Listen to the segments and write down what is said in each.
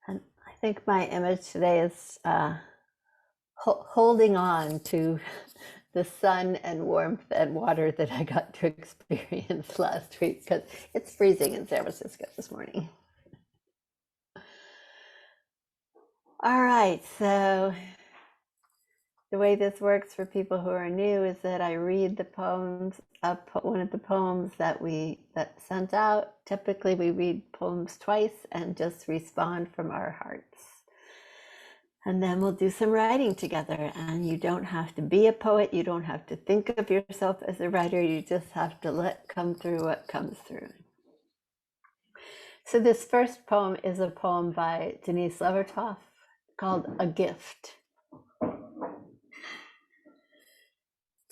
And I think my image today is holding on to the sun and warmth and water that I got to experience last week, because it's freezing in San Francisco this morning. All right, so the way this works for people who are new is that I read the poems, one of the poems that sent out. Typically we read poems twice and just respond from our hearts. And then we'll do some writing together. And you don't have to be a poet. You don't have to think of yourself as a writer. You just have to let come through what comes through. So this first poem is a poem by Denise Levertov called A Gift.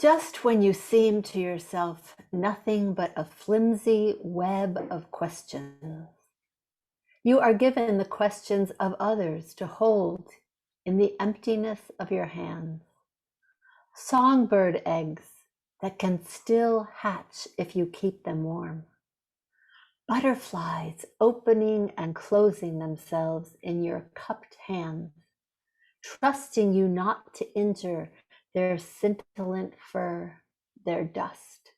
Just when you seem to yourself nothing but a flimsy web of questions, you are given the questions of others to hold in the emptiness of your hands. Songbird eggs that can still hatch if you keep them warm. Butterflies opening and closing themselves in your cupped hands, trusting you not to injure their scintillant fur, their dust.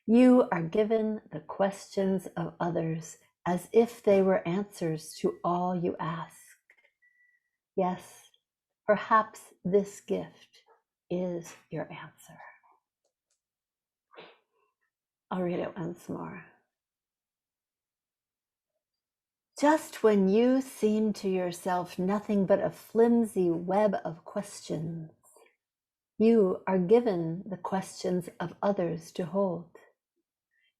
You are given the questions of others as if they were answers to all you ask. Yes, perhaps this gift is your answer. I'll read it once more. Just when you seem to yourself nothing but a flimsy web of questions, you are given the questions of others to hold.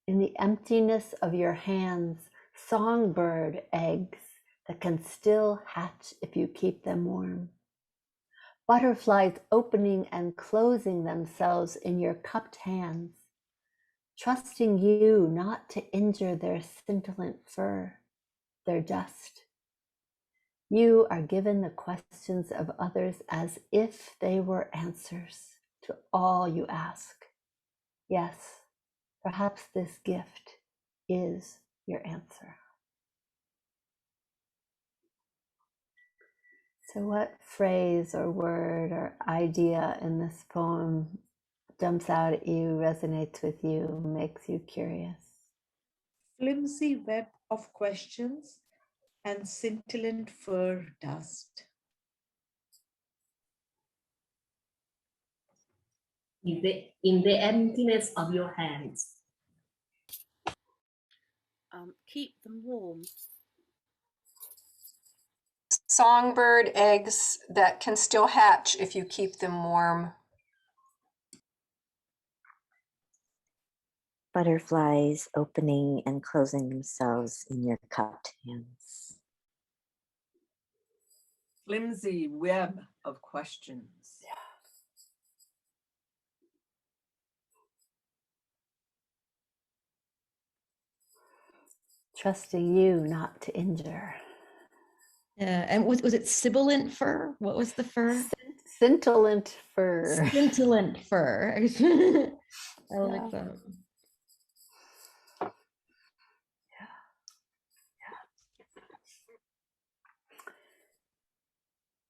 In the emptiness of your hands, songbird eggs that can still hatch if you keep them warm. Butterflies opening and closing themselves in your cupped hands, trusting you not to injure their scintillant fur, their dust. You are given the questions of others as if they were answers to all you ask. Yes, perhaps this gift is your answer. So what phrase or word or idea in this poem jumps out at you, resonates with you, makes you curious? Flimsy web of questions and scintillant fur dust. In the emptiness of your hands. Keep them warm. Songbird eggs that can still hatch if you keep them warm. Butterflies opening and closing themselves in your cupped hands. Flimsy web of questions. Trusting you not to injure. And was it sibilant fur? What was the fur? Scintillant fur. Scintillant fur. I like that.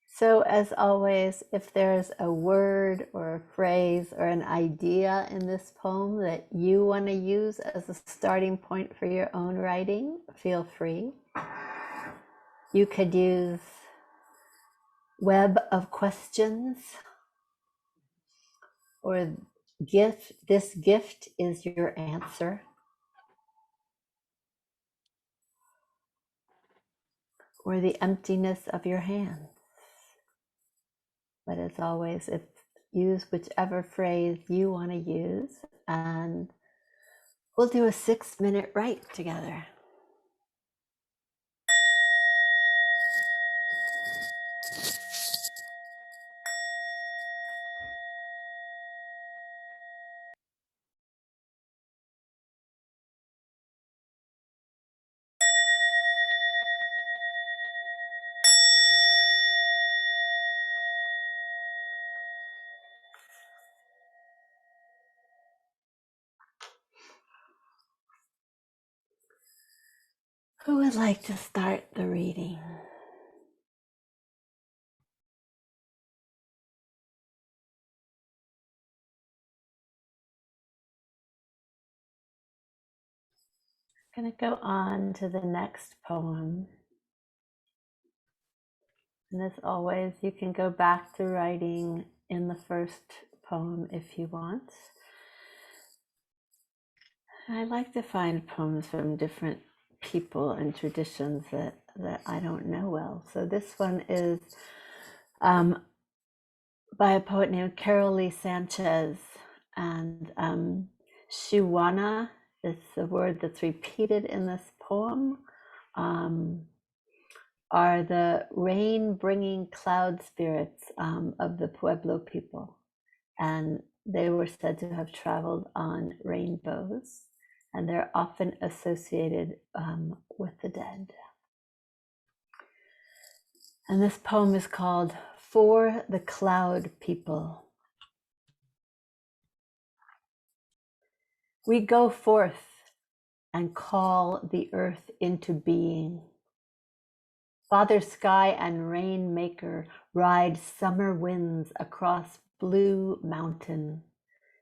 So as always, if there's a word or a phrase or an idea in this poem that you want to use as a starting point for your own writing, feel free. You could use web of questions or gift. This gift is your answer. Or the emptiness of your hands. But as always, use whichever phrase you want to use, and we'll do a 6-minute write together. Who would like to start the reading? I'm going to go on to the next poem. And as always, you can go back to writing in the first poem if you want. I like to find poems from different people and traditions that I don't know well. So this one is by a poet named Carol Lee Sanchez. And Shiwana is the word that's repeated in this poem. Are the rain-bringing cloud spirits of the Pueblo people. And they were said to have traveled on rainbows, and they're often associated with the dead. And this poem is called For the Cloud People. We go forth and call the earth into being. Father Sky and Rainmaker ride summer winds across Blue Mountain.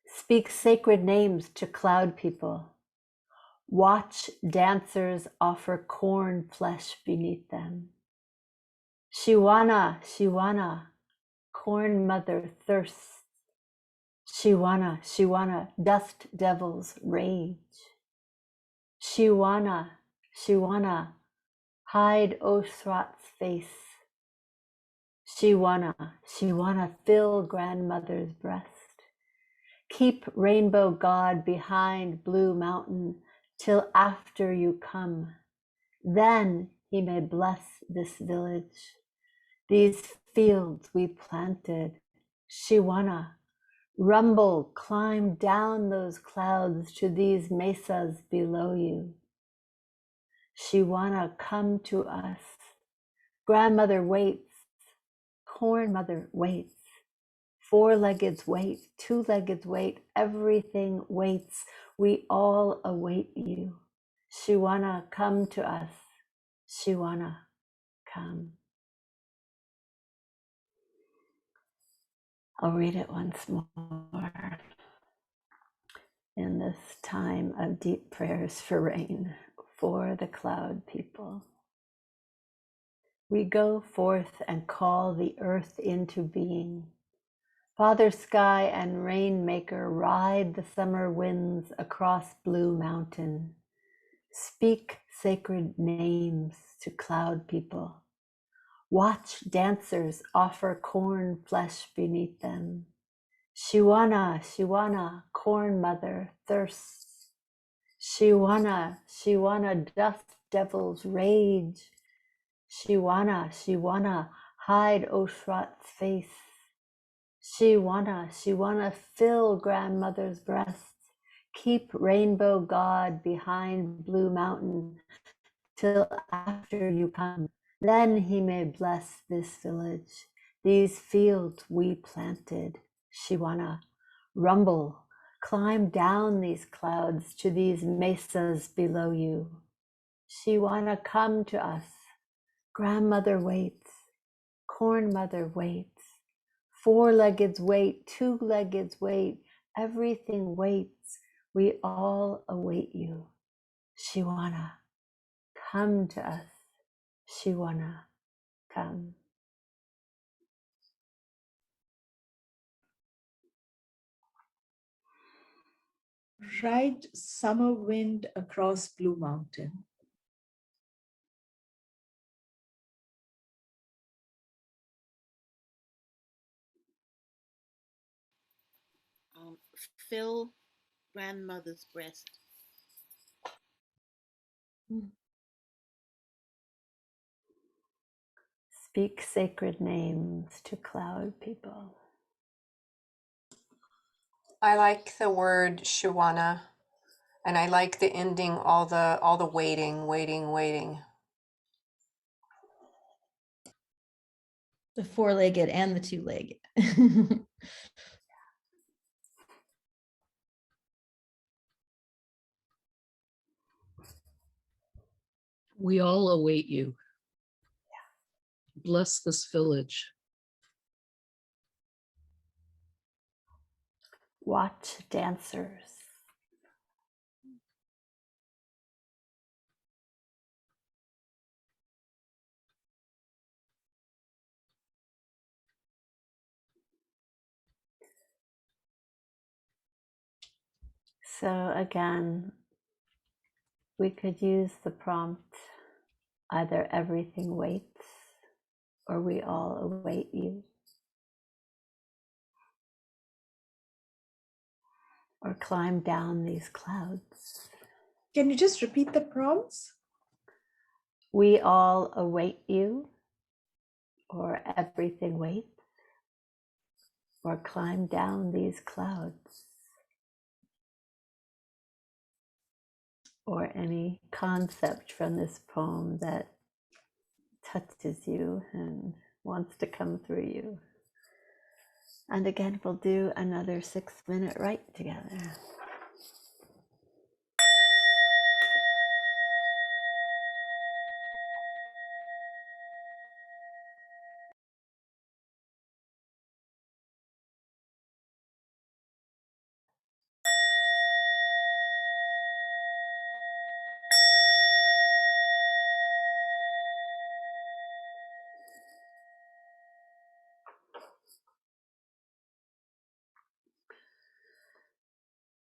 Speak sacred names to cloud people. Watch dancers offer corn flesh beneath them. Shiwana, Shiwana, corn mother thirsts. Shiwana, Shiwana, dust devils rage. Shiwana, Shiwana, hide Osrat's face. Shiwana, Shiwana, fill grandmother's breast. Keep rainbow God behind Blue Mountain till after you come. Then he may bless this village, these fields we planted. Shiwana, rumble, climb down those clouds to these mesas below you. Shiwana, come to us. Grandmother waits, corn mother waits. Four-leggeds wait, two-leggeds wait, everything waits. We all await you. Shiwana, come to us. Shiwana, come. I'll read it once more in this time of deep prayers for rain, for the cloud people. We go forth and call the earth into being. Father Sky and Rainmaker ride the summer winds across Blue Mountain. Speak sacred names to cloud people. Watch dancers offer corn flesh beneath them. Shiwana, Shiwana, corn mother thirsts. Shiwana, Shiwana, dust devils rage. Shiwana, Shiwana, hide Oshrat's face. Shiwana, Shiwana, fill grandmother's breast. Keep rainbow God behind Blue Mountain till after you come. Then he may bless this village, these fields we planted. Shiwana, rumble, climb down these clouds to these mesas below you. Shiwana, come to us. Grandmother waits, corn mother waits. Four-leggeds wait, two-leggeds wait, everything waits. We all await you. Shiwana, come to us. Shiwana, come. Ride summer wind across Blue Mountain. Fill grandmother's breast. Speak sacred names to cloud people. I like the word Shiwana, and I like the ending, all the waiting, waiting, waiting. The four-legged and the two-legged. We all await you. Bless this village. Watch dancers. So again, we could use the prompt, either everything waits or we all await you, or climb down these clouds. Can you just repeat the prompts? We all await you, or everything waits, or climb down these clouds, or any concept from this poem that touches you and wants to come through you. And again, we'll do another 6-minute write together.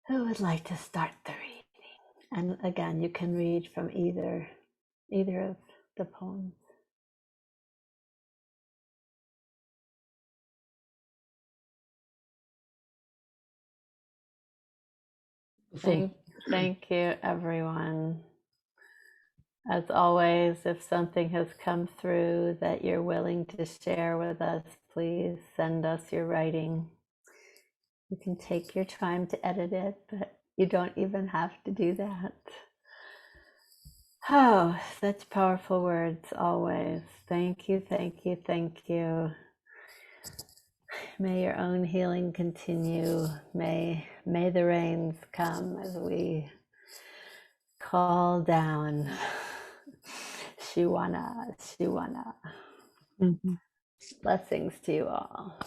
Who would like to start the reading? And again, you can read from either of the poems. Thank you, everyone. As always, if something has come through that you're willing to share with us, please send us your writing. You can take your time to edit it, but you don't even have to do that. Oh, such powerful words always. Thank you, thank you, thank you. May your own healing continue. May the rains come as we call down. Shiwana, Shiwana. Blessings to you all.